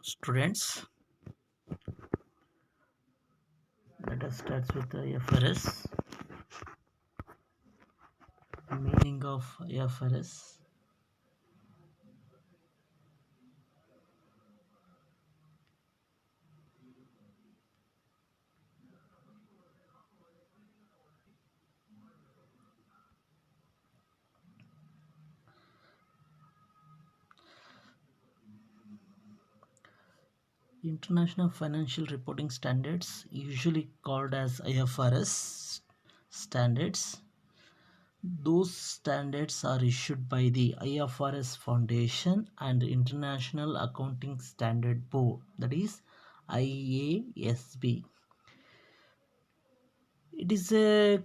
Students, let us start with the IFRS. Meaning of IFRS. International Financial Reporting Standards, usually called as IFRS standards. Those standards are issued by the IFRS Foundation and International Accounting Standard Board, that is IASB. It is a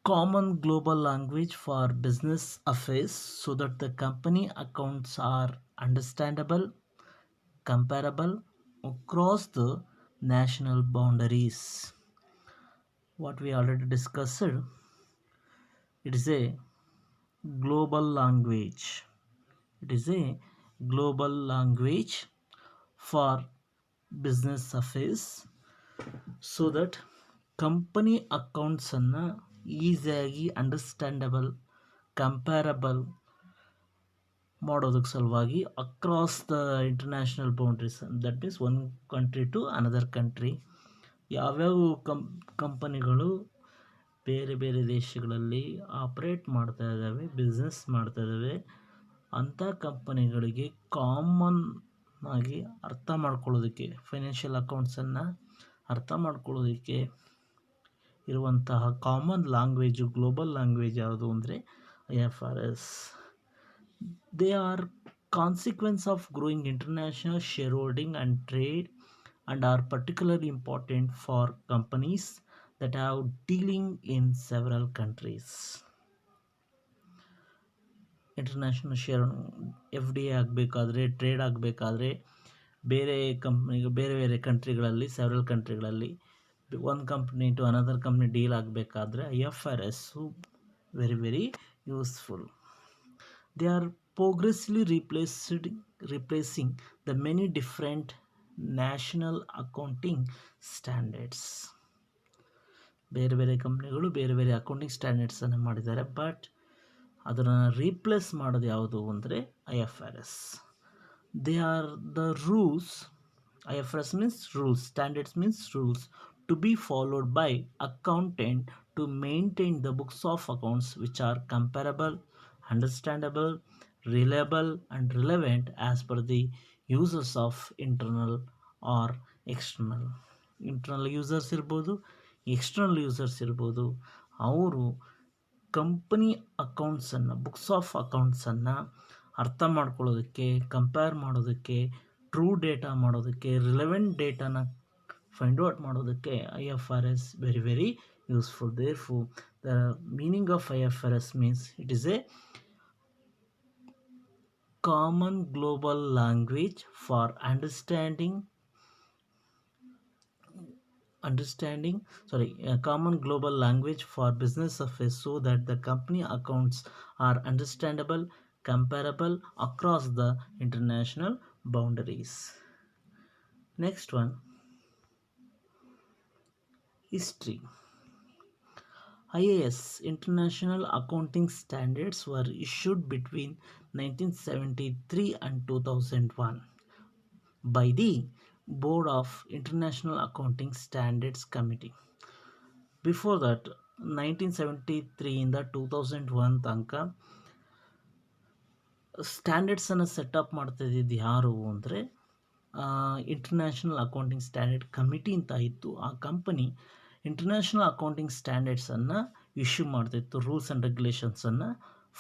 common global language for business affairs so that the company accounts are understandable, comparable across the national boundaries. What we already discussed, it is a global language. It is a global language for business affairs so that company accounts ಅನ್ನು ಈಸಿಯಾಗಿ understandable comparable ಮಾಡೋದಕ್ಕೆ ಸಲುವಾಗಿ across the international boundaries, that means one country to another country. ಯಾವ್ಯಾವ ಕಂಪನಿಗಳು ಬೇರೆ ಬೇರೆ ದೇಶಗಳಲ್ಲಿ operate ಮಾಡ್ತಾ ಇದ್ದಾವೆ, ಬಿಸ್ನೆಸ್ ಮಾಡ್ತಾ ಇದ್ದಾವೆ, ಅಂಥ ಕಂಪನಿಗಳಿಗೆ ಕಾಮನ್ ಆಗಿ ಅರ್ಥ ಮಾಡ್ಕೊಳ್ಳೋದಕ್ಕೆ, ಫೈನಾನ್ಷಿಯಲ್ ಅಕೌಂಟ್ಸನ್ನು ಅರ್ಥ ಮಾಡ್ಕೊಳ್ಳೋದಕ್ಕೆ ಇರುವಂತಹ ಕಾಮನ್ ಲ್ಯಾಂಗ್ವೇಜು, ಗ್ಲೋಬಲ್ ಲ್ಯಾಂಗ್ವೇಜ್ ಯಾವುದು ಅಂದರೆ IFRS. They are consequence of growing international shareholding and trade and are particularly important for companies that have dealing in several countries. International share FDI ಆಗಬೇಕಾದ್ರೆ, trade ಆಗಬೇಕಾದ್ರೆ ಬೇರೆ ಕಂಪ್ನಿಗೆ ಬೇರೆ ಬೇರೆ ಕಂಟ್ರಿಗಳಲ್ಲಿ, several ಕಂಟ್ರಿಗಳಲ್ಲಿ one company to another company deal ಆಗಬೇಕಾದ್ರೆ IFRS very useful. They are progressively replacing the many different national accounting standards. ಬೇರೆ ಬೇರೆ ಕಂಪ್ನಿಗಳು ಬೇರೆ ಬೇರೆ ಅಕೌಂಟಿಂಗ್ ಸ್ಟ್ಯಾಂಡರ್ಡ್ಸನ್ನು ಮಾಡಿದ್ದಾರೆ, ಬಟ್ ಅದನ್ನು ರೀಪ್ಲೇಸ್ ಮಾಡೋದು ಯಾವುದು ಅಂದರೆ IFRS. They are the rules. IFRS means rules, standards means rules to be followed by accountant to maintain the books of accounts which are comparable, understandable, reliable and relevant as per the users of internal or external. Internal users ಇರ್ಬೋದು, external users ಇರ್ಬೋದು. ಅವರು company ಅಕೌಂಟ್ಸನ್ನು, books of ಅಕೌಂಟ್ಸನ್ನು ಅರ್ಥ ಮಾಡ್ಕೊಳ್ಳೋದಕ್ಕೆ, compare ಮಾಡೋದಕ್ಕೆ, true data ಮಾಡೋದಕ್ಕೆ, relevant ಡೇಟಾನ find out ಮಾಡೋದಕ್ಕೆ IFRS very useful. Therefore, the meaning of IFRS means it is a common global language for common global language for business affairs so that the company accounts are understandable, comparable across the international boundaries. Next one, history. IAS, International Accounting Standards, were issued between 1973 and 2001 by the Board of International Accounting Standards Committee. Before that, 1973 ಇಂದ 2001 ತನಕ ಸ್ಟ್ಯಾಂಡರ್ಡ್ಸನ್ನು setup ಮಾಡ್ತಾಯಿದ್ದು ಯಾರು ಅಂದರೆ international accounting standard committee ಅಂತ ಇತ್ತು. ಆ company international accounting ಸ್ಟ್ಯಾಂಡರ್ಡ್ಸನ್ನು issue ಮಾಡ್ತಾಯಿತ್ತು, rules and ರೆಗ್ಯುಲೇಷನ್ಸನ್ನು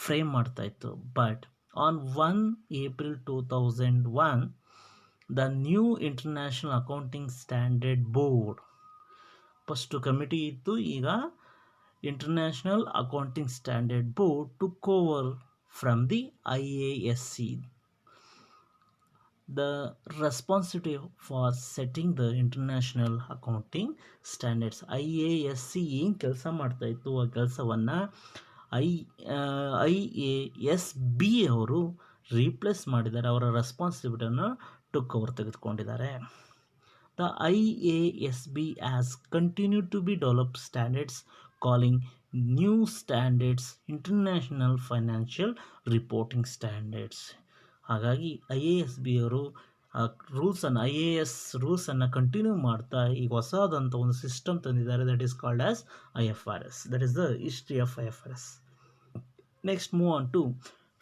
ಫ್ರೇಮ್ ಮಾಡ್ತಾಯಿತ್ತು. But on 1 April 2001 the new International Accounting Standard Board, first committee ಇತ್ತು, ಈಗ international accounting standard board took over from the IASC. The responsibility for setting the international accounting standards. IASC ಏನು ಕೆಲಸ ಮಾಡ್ತಾಯಿತ್ತು, ಆ ಕೆಲಸವನ್ನು IASB ಅವರು replace ಮಾಡಿದ್ದಾರೆ. ಅವರ ರೆಸ್ಪಾನ್ಸಿಬಿಲಿಟಿಯನ್ನು took over ತೆಗೆದುಕೊಂಡಿದ್ದಾರೆ. The IASB has continued to be developed standards, calling new standards International Financial Reporting Standards. ಹಾಗಾಗಿ IASB ಅವರು ರೂಲ್ಸನ್ನು ಕಂಟಿನ್ಯೂ ಮಾಡ್ತಾ ಈಗ ಹೊಸದಂತ ಒಂದು ಸಿಸ್ಟಮ್ ತಂದಿದ್ದಾರೆ, that is called as IFRS. That is the history of IFRS. Next move on to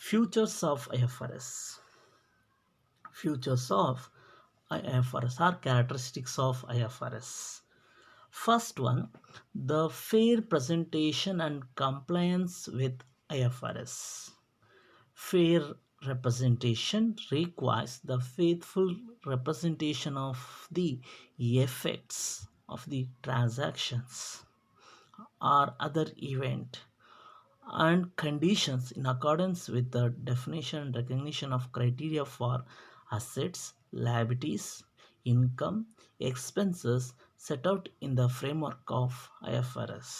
features of IFRS. Features of IFRS are characteristics of IFRS. First one, the fair presentation and compliance with IFRS. Fair representation requires the faithful representation of the effects of the transactions or other event and conditions in accordance with the definition and recognition of criteria for assets, liabilities, income, expenses set out in the framework of IFRS.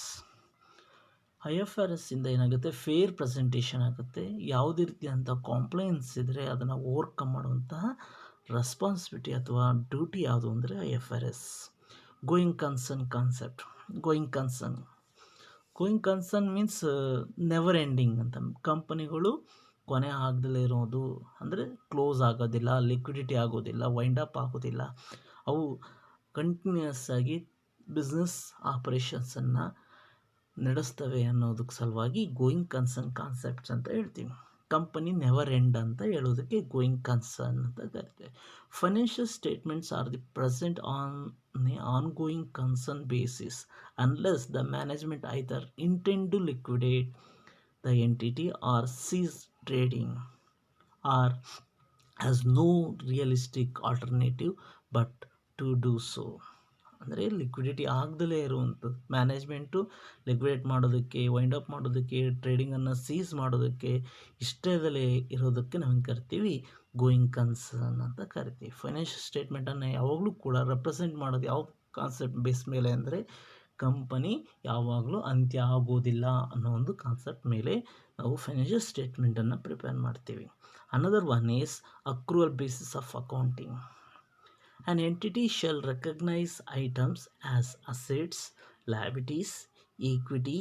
IFRS ಇಂದ ಏನಾಗುತ್ತೆ, fair presentation ಆಗುತ್ತೆ. ಯಾವುದೇ ರೀತಿಯಾದಂಥ compliance ಇದ್ದರೆ ಅದನ್ನು overcome ಮಾಡುವಂತಹ responsibility ಅಥವಾ duty ಯಾವುದು ಅಂದರೆ IFRS. Going concern concept. Going concern means never ending ಅಂತ. ಕಂಪನಿಗಳು ಕೊನೆ ಆಗದಲ್ಲೇ ಇರೋದು ಅಂದರೆ ಕ್ಲೋಸ್ ಆಗೋದಿಲ್ಲ, ಲಿಕ್ವಿಡಿಟಿ ಆಗೋದಿಲ್ಲ, ವೈಂಡ್ ಅಪ್ ಆಗೋದಿಲ್ಲ. ಅವು ಕಂಟಿನ್ಯೂಯಸ್ ಆಗಿ ಬಿಸ್ನೆಸ್ ಆಪರೇಷನ್ಸನ್ನು ನಡೆಸ್ತವೆ ಅನ್ನೋದಕ್ಕೆ ಸಲುವಾಗಿ ಗೋಯಿಂಗ್ ಕನ್ಸರ್ನ್ ಕಾನ್ಸೆಪ್ಟ್ಸ್ ಅಂತ ಹೇಳ್ತೀವಿ. ಕಂಪನಿ ನೆವರ್ ಎಂಡ್ ಅಂತ ಹೇಳೋದಕ್ಕೆ ಗೋಯಿಂಗ್ ಕನ್ಸರ್ನ್ ಅಂತ ಕರಿತೇವೆ. Financial statements are the present on a ongoing concern basis unless the management either intend to liquidate the entity or cease trading or has no realistic alternative but to do so. ಅಂದರೆ liquidity ಆಗದಲೇ ಇರುವಂಥದ್ದು, management liquidate ಮಾಡೋದಕ್ಕೆ, wind up ಮಾಡೋದಕ್ಕೆ, ಟ್ರೇಡಿಂಗನ್ನು seize ಮಾಡೋದಕ್ಕೆ ಇಷ್ಟದಲ್ಲೇ ಇರೋದಕ್ಕೆ ನಾವು ಕರಿತೀವಿ ಗೋಯಿಂಗ್ ಕನ್ಸರ್ನ್ ಅಂತ ಕರಿತೀವಿ. ಫೈನಾನ್ಷಿಯಲ್ ಸ್ಟೇಟ್ಮೆಂಟನ್ನು ಯಾವಾಗಲೂ ಕೂಡ ರೆಪ್ರೆಸೆಂಟ್ ಮಾಡೋದು ಯಾವ ಕಾನ್ಸೆಪ್ಟ್ ಬೇಸ್ ಮೇಲೆ ಅಂದರೆ ಕಂಪನಿ ಯಾವಾಗಲೂ ಅಂತ್ಯ ಆಗೋದಿಲ್ಲ ಅನ್ನೋ ಒಂದು ಕಾನ್ಸೆಪ್ಟ್ ಮೇಲೆ ನಾವು ಫೈನಾನ್ಷಿಯಲ್ ಸ್ಟೇಟ್ಮೆಂಟನ್ನು ಪ್ರಿಪೇರ್ ಮಾಡ್ತೀವಿ. Another one is accrual basis of accounting. An entity shall recognize items as assets, liabilities, equity,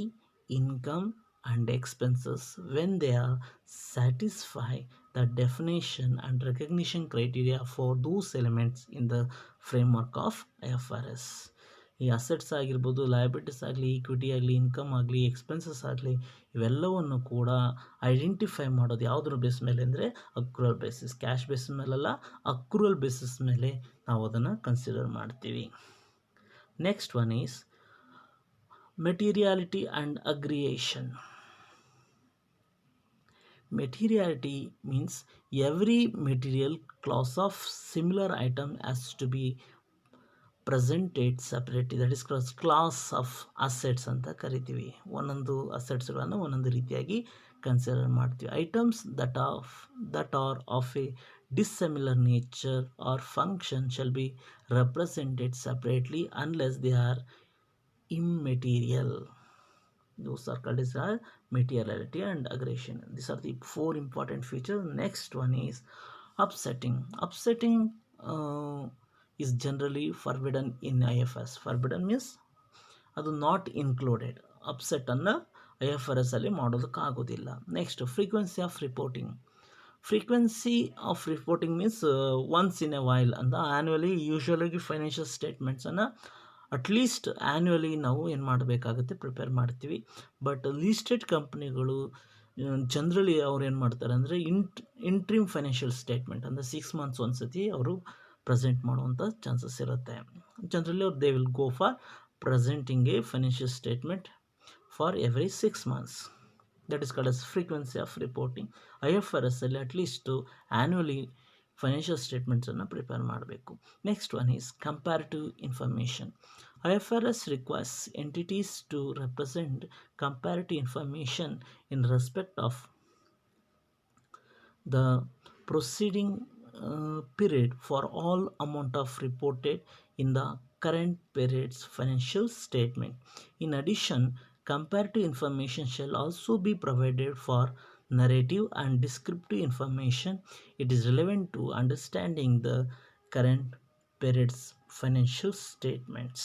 income, and expenses when they are satisfy the definition and recognition criteria for those elements in the framework of IFRS. ಈ assets ಆಗಿರ್ಬೋದು, liabilities ಆಗಲಿ, equity ಆಗಲಿ, income ಆಗಲಿ, expenses ಆಗಲಿ, ಇವೆಲ್ಲವನ್ನು ಕೂಡ identify ಮಾಡೋದು ಯಾವುದ್ರ ಬೇಸ್ ಮೇಲೆ ಅಂದರೆ ಅಕ್ರೂವಲ್ ಬೇಸಿಸ್. ಕ್ಯಾಶ್ ಬೇಸಿಸ್ ಮೇಲಲ್ಲ, ಅಕ್ರೂವಲ್ ಬೇಸಿಸ್ ಮೇಲೆ ನಾವು ಅದನ್ನು ಕನ್ಸಿಡರ್ ಮಾಡ್ತೀವಿ. Next one is materiality and aggregation. Materiality means every material class of similar item has to be presented separately. That is class of assets ಅಂತ ಕರಿತೀವಿ. ಒಂದೊಂದು ಅಸೆಟ್ಸ್ಗಳನ್ನು ಒಂದೊಂದು ರೀತಿಯಾಗಿ ಕನ್ಸಿಡರ್ ಮಾಡ್ತೀವಿ. Items that are of A dissimilar nature or function shall be represented separately unless they are immaterial. Those are called as materiality and aggregation. These are the four important features. Next one is upsetting. Upsetting is generally forbidden in IFRS. Forbidden means ಅದು not included. ಅಪ್ಸೆಟನ್ನು IFRS ಅಲ್ಲಿ ಮಾಡೋದಕ್ಕಾಗೋದಿಲ್ಲ. Next frequency of reporting. Frequency of reporting means once in a while ಅಂತ. Annually ಯೂಶ್ವಲಾಗಿ financial ಸ್ಟೇಟ್ಮೆಂಟ್ಸನ್ನು at least annually ನಾವು ಏನು ಮಾಡಬೇಕಾಗುತ್ತೆ, ಪ್ರಿಪೇರ್ ಮಾಡ್ತೀವಿ. ಬಟ್ ಲಿಸ್ಟೆಡ್ ಕಂಪ್ನಿಗಳು ಜನರಲಿ ಅವ್ರು ಏನು ಮಾಡ್ತಾರೆ ಅಂದರೆ ಇಂಟ್ರಿಮ್ ಫೈನಾನ್ಷಿಯಲ್ ಸ್ಟೇಟ್ಮೆಂಟ್ ಅಂದರೆ 6 months ಒಂದ್ಸತಿ ಅವರು ಪ್ರೆಸೆಂಟ್ ಮಾಡುವಂಥ ಚಾನ್ಸಸ್ ಇರುತ್ತೆ. ಜನರಲಿ ಅವ್ರು they will go for presenting A financial statement for every 6 months. That is called as frequency of reporting. IFRS ಅಲ್ಲಿ ಅಟ್ಲೀಸ್ಟು ಆ್ಯನ್ಯುವಲಿ ಫೈನಾನ್ಷಿಯಲ್ ಸ್ಟೇಟ್ಮೆಂಟ್ಸನ್ನು ಪ್ರಿಪೇರ್ ಮಾಡಬೇಕು. Next one is comparative information. IFRS requires entities to represent comparative information in respect of the preceding period for all amount of reported in the current period's financial statement. In addition, comparative information shall also be provided for narrative and descriptive information. It is relevant to understanding the current period's financial statements.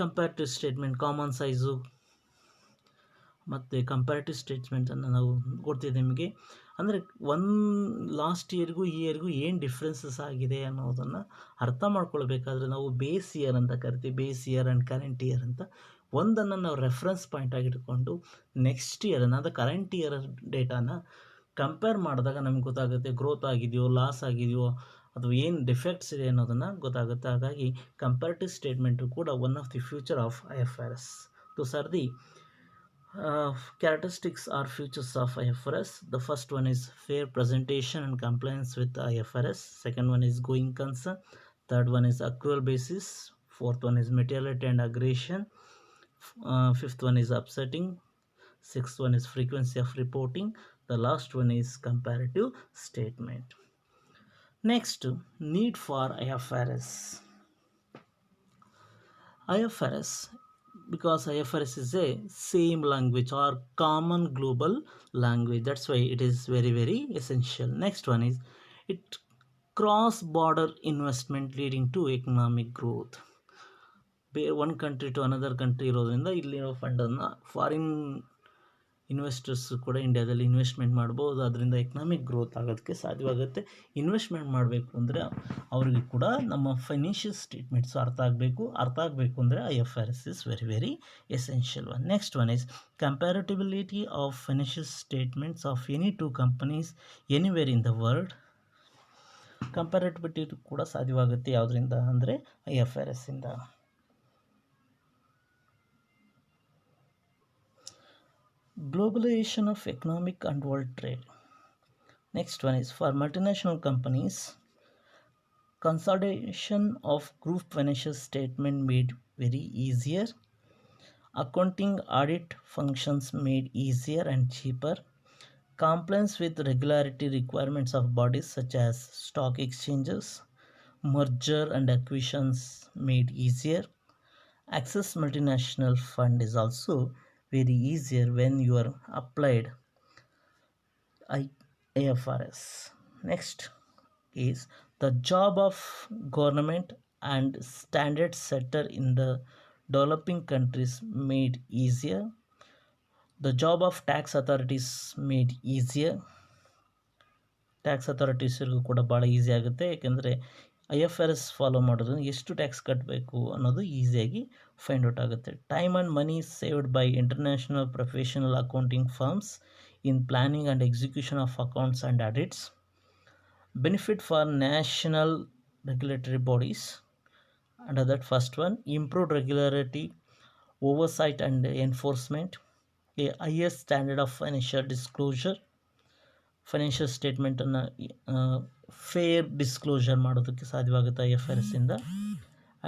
Comparative statement common size ಮತ್ತು comparative ಸ್ಟೇಟ್ಮೆಂಟನ್ನು ನಾವು ಕೊಡ್ತಿದ್ದೆ ನಿಮಗೆ. ಅಂದರೆ last ಇಯರ್ಗೂ ಈ ಇಯರ್ಗೂ ಏನು differences ಆಗಿದೆ ಅನ್ನೋದನ್ನು ಅರ್ಥ ಮಾಡ್ಕೊಳ್ಬೇಕಾದ್ರೆ ನಾವು ಬೇಸ್ ಇಯರ್ ಅಂತ ಕರಿತೀವಿ. Base year and current year ಅಂತ ಒಂದನ್ನು ನಾವು ರೆಫರೆನ್ಸ್ ಪಾಯಿಂಟ್ ಆಗಿಟ್ಕೊಂಡು ನೆಕ್ಸ್ಟ್ ಇಯರನ್ನು ಅದು ಕರೆಂಟ್ ಇಯರ್ ಡೇಟಾನ ಕಂಪೇರ್ ಮಾಡಿದಾಗ ನಮ್ಗೆ ಗೊತ್ತಾಗುತ್ತೆ ಗ್ರೋತ್ ಆಗಿದೆಯೋ ಲಾಸ್ ಆಗಿದೆಯೋ ಅಥವಾ ಏನು ಡಿಫೆಕ್ಟ್ಸ್ ಇದೆ ಅನ್ನೋದನ್ನು ಗೊತ್ತಾಗುತ್ತೆ. ಹಾಗಾಗಿ ಕಂಪ್ಯಾರಿಟಿವ್ ಸ್ಟೇಟ್ಮೆಂಟು ಕೂಡ one of the future of IFRS. Those are the characteristics or features of IFRS. The first one is fair presentation and compliance with IFRS. Second one is going concern. Third one is accrual basis. Fourth one is materiality and aggregation. Fifth one is upsetting. Sixth one is frequency of reporting. The last one is comparative statement. Next, need for IFRS. IFRS, because IFRS is a same language or common global language, that's why it is very very essential. Next one is it cross border investment leading to economic growth. One country to another country ಇರೋದ್ರಿಂದ ಇಲ್ಲಿರೋ ಫಂಡನ್ನು foreign investors ಕೂಡ ಇಂಡಿಯಾದಲ್ಲಿ investment ಮಾಡ್ಬೋದು. ಅದರಿಂದ economic growth ಆಗೋದಕ್ಕೆ ಸಾಧ್ಯವಾಗುತ್ತೆ. Investment ಮಾಡಬೇಕು ಅಂದರೆ ಅವರಿಗೆ ಕೂಡ ನಮ್ಮ ಫೈನಾನ್ಷಿಯಲ್ ಸ್ಟೇಟ್ಮೆಂಟ್ಸ್ ಅರ್ಥ ಆಗಬೇಕು ಅಂದರೆ IFRS is very very essential one. Next one is comparability of financial statements of any two companies anywhere in the world. Comparability ಕೂಡ ಸಾಧ್ಯವಾಗುತ್ತೆ ಯಾವುದರಿಂದ ಅಂದರೆ IFRS ಇಂದ. Globalization of economic and world trade. Next one is for multinational companies, consolidation of group financial statement made very easier, accounting audit functions made easier and cheaper, compliance with regularity requirements of bodies such as stock exchanges, merger and acquisitions made easier. Access multinational fund is also very easier when you are applied IFRS. Next is the job of government and standard setter in the developing countries made easier. The job of tax authorities made easier. Tax ಅಥಾರಿಟೀಸ್ರಿಗೂ ಕೂಡ ಭಾಳ easy ಆಗುತ್ತೆ. ಯಾಕೆಂದರೆ IFRS follow ಮಾಡೋದ್ರಿಂದ ಎಷ್ಟು tax ಕಟ್ಟಬೇಕು ಅನ್ನೋದು ಈಸಿಯಾಗಿ ಫೈಂಡ್ ಔಟ್ ಆಗುತ್ತೆ. Time and money saved by international professional accounting firms in planning and execution of accounts and audits. Benefit for national regulatory bodies. Under that first one improved regularity, oversight and enforcement, A highest standard of financial disclosure. Financial ಸ್ಟೇಟ್ಮೆಂಟನ್ನು fair disclosure ಮಾಡೋದಕ್ಕೆ ಸಾಧ್ಯವಾಗುತ್ತೆ IFRS ಇಂದ.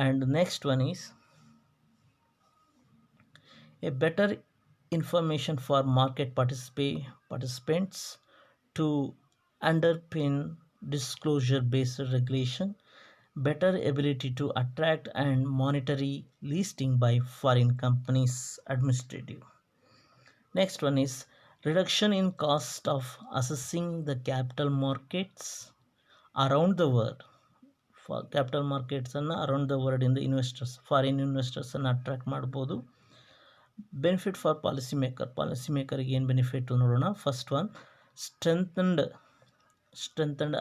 And next one is A better information for market participants to underpin disclosure based regulation, better ability to attract and monetary listing by foreign companies administrative. Next one is reduction in cost of assessing the capital markets around the world. For capital markets ಅನ್ನು around the world in the investors, foreign investors ಅನ್ನು attract ಮಾಡ್ಬೋದು. Benefit for ಪಾಲಿಸಿಮೇಕರ್ಗೆ ಏನು benefit ನೋಡೋಣ. First one strengthened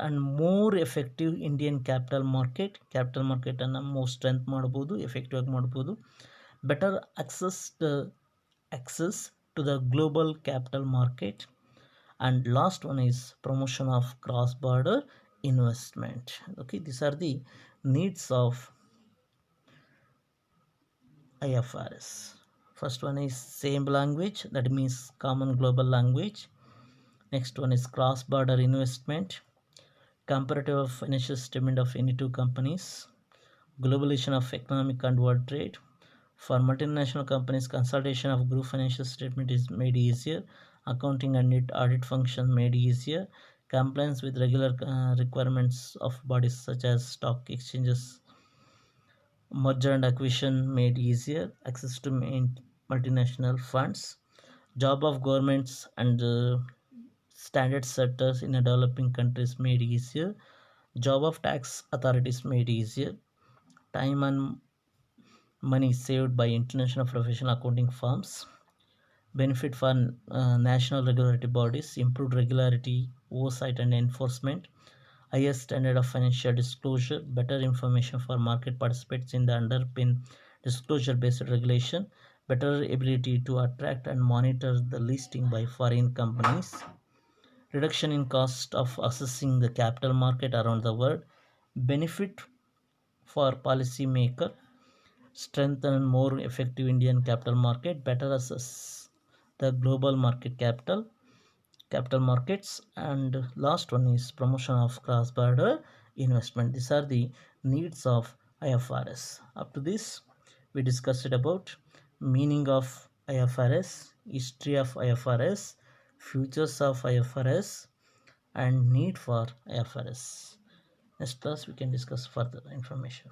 and more effective Indian capital ಮಾರ್ಕೆಟನ್ನು more strength ಮಾಡ್ಬೋದು, effective ಆಗಿ ಮಾಡ್ಬೋದು. Better access to the global capital market. And last one is promotion of cross-border investment. Okay, these are the needs of IFRS. First one is same language, that means common global language. Next one is cross-border investment, comparative of financial statement of any two companies, globalization of economic and world trade. For multinational companies, consolidation of group financial statement is made easier, accounting and audit function made easier, compliance with regular requirements of bodies such as stock exchanges, merger and acquisition made easier, access to multinational funds. Job of governments and standard setters in a developing countries made easier. Job of tax authorities made easier. Time and money saved by international professional accounting firms. Benefit for national regulatory bodies, improved regularity, oversight and enforcement, higher standard of financial disclosure, better information for market participants in the underpin disclosure-based regulation, better ability to attract and monitor the listing by foreign companies, reduction in cost of accessing the capital market around the world, benefit for policymaker, strengthen and more effective Indian capital market, better assess the global capital markets, and last one is promotion of cross border investment. These are the needs of IFRS. Up to this we discussed about meaning of IFRS, history of IFRS, futures of IFRS, and need for IFRS. Next class we can discuss further information.